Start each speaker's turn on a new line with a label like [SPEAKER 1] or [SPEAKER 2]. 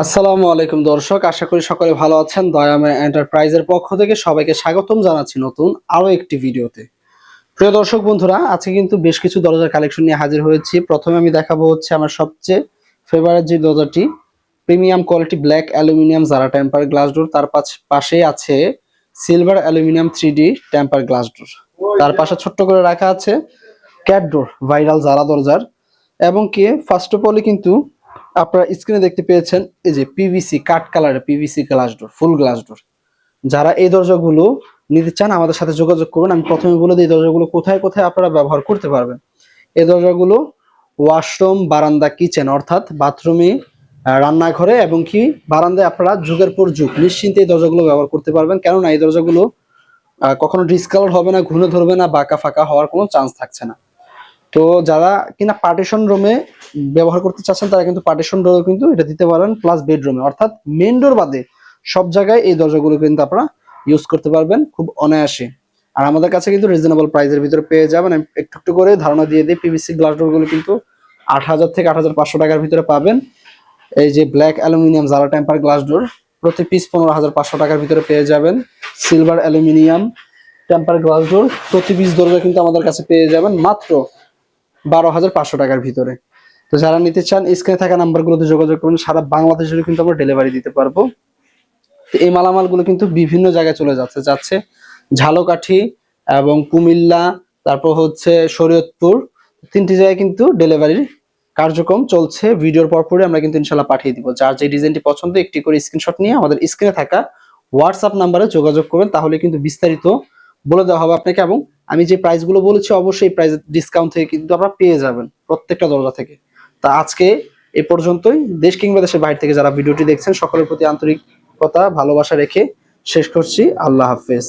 [SPEAKER 1] আসসালামু আলাইকুম দর্শক, আশা করি সকলে ভালো আছেন। দয়াময় এন্টারপ্রাইজের পক্ষ থেকে সবাইকে স্বাগতম জানাচ্ছি নতুন আরো একটি ভিডিওতে। প্রিয় দর্শক বন্ধুরা, আজকে কিন্তু বেশ কিছু দরজার কালেকশন নিয়ে হাজির হয়েছি। প্রথমে আমি দেখাবো হচ্ছে আমার সবচেয়ে ফেভারিট যে দরজাটি, প্রিমিয়াম কোয়ালিটি ব্ল্যাক অ্যালুমিনিয়াম জারা টেম্পার গ্লাস ডোর। তার পাশে আছে silver aluminium 3D temper glass door. তার পাশে ছোট্ট করে রাখা আছে ক্যাট ডোর ভাইরাল জারা দরজার। এবং কি ফার্স্ট অফ অল কিন্তু আপনারা স্ক্রিনে দেখতে পেয়েছেন এই যে পিভিসি কাঠ কালারের পিভিসি গ্লাস ডোর, ফুল গ্লাস ডোর। যারা এই দরজাগুলো নিতে চান আমাদের সাথে যোগাযোগ করুন। আমি প্রথমে বলে দিই এই দরজাগুলো কোথায় কোথায় আপনারা ব্যবহার করতে পারবেন। এই দরজাগুলো ওয়াশরুম, বারান্দা, কিচেন অর্থাৎ বাথরুমে, রান্নাঘরে এবং কি বারান্দায় আপনারা যুগের পর যুগ নিশ্চিন্তে এই দরজাগুলো ব্যবহার করতে পারবেন। কেননা এই দরজাগুলো কখনো ডিসকালার হবে না, ঘুরে ধরবে না, বাঁকা ফাঁকা হওয়ার কোনো চান্স থাকছে না। তো যারা কিনা পার্টিশন রুমে ব্যবহার করতে চাচ্ছেন তারা কিন্তু পার্টিশন ডোর কিন্তু এটা দিতে পারেন, প্লাস বেডরুমে অর্থাৎ মেন ডোর বাদে সব জায়গায় এই দরজাগুলো কিন্তু আপনারা ইউজ করতে পারবেন খুব অনায়াসে। আর আমাদের কাছে কিন্তু রিজনেবল প্রাইসের ভিতরে পেয়ে যাবেন। আমি একটু একটু করে ধারণা দিয়ে দিই। পিভিসি গ্লাস ডোরগুলো কিন্তু ৮,০০০ থেকে ৮,৫০০ টাকার ভিতরে পাবেন। এই যে ব্ল্যাক অ্যালুমিনিয়াম জারা টেম্পার গ্লাস ডোর প্রতি পিস ১৫,৫০০ টাকার ভিতরে পেয়ে যাবেন। Silver aluminium temper glass door প্রতি পিস দরজা কিন্তু আমাদের কাছে পেয়ে যাবেন মাত্র ১২,৫০০ টাকার ভিতরে। তো যারা নিতে চান স্ক্রিনে থাকা নাম্বারগুলোতে যোগাযোগ করুন। সারা বাংলাদেশে কিন্তু আমরা ডেলিভারি দিতে পারবো। তো এই মালামালগুলো কিন্তু বিভিন্ন জায়গায় চলে যাচ্ছে ঝালকাঠি এবং কুমিল্লা, তারপর হচ্ছে শরীয়তপুর, ৩টি জায়গায় কিন্তু ডেলিভারির কার্যক্রম চলছে। ভিডিওর পরপরই আমরা কিন্তু ইনশাল্লাহ পাঠিয়ে দিব। যার যে ডিজাইনটি পছন্দ একটি করে স্ক্রিনশট নিয়ে আমাদের স্ক্রিনে থাকা হোয়াটসঅ্যাপ নাম্বারে যোগাযোগ করবেন, তাহলে কিন্তু বিস্তারিত বলে দেওয়া হবে আপনাকে। এবং আমি যে প্রাইসগুলো বলেছি অবশ্যই প্রাইস ডিসকাউন্ট থেকে কিন্তু আপনারা পেয়ে যাবেন প্রত্যেকটা দরজা থেকে। তা আজকে এ পর্যন্তই। দেশ কিংবা দেশের বাইরে থেকে যারা ভিডিওটি দেখছেন সকলের প্রতি আন্তরিকতা ভালোবাসা রেখে শেষ করছি। আল্লাহ হাফেজ।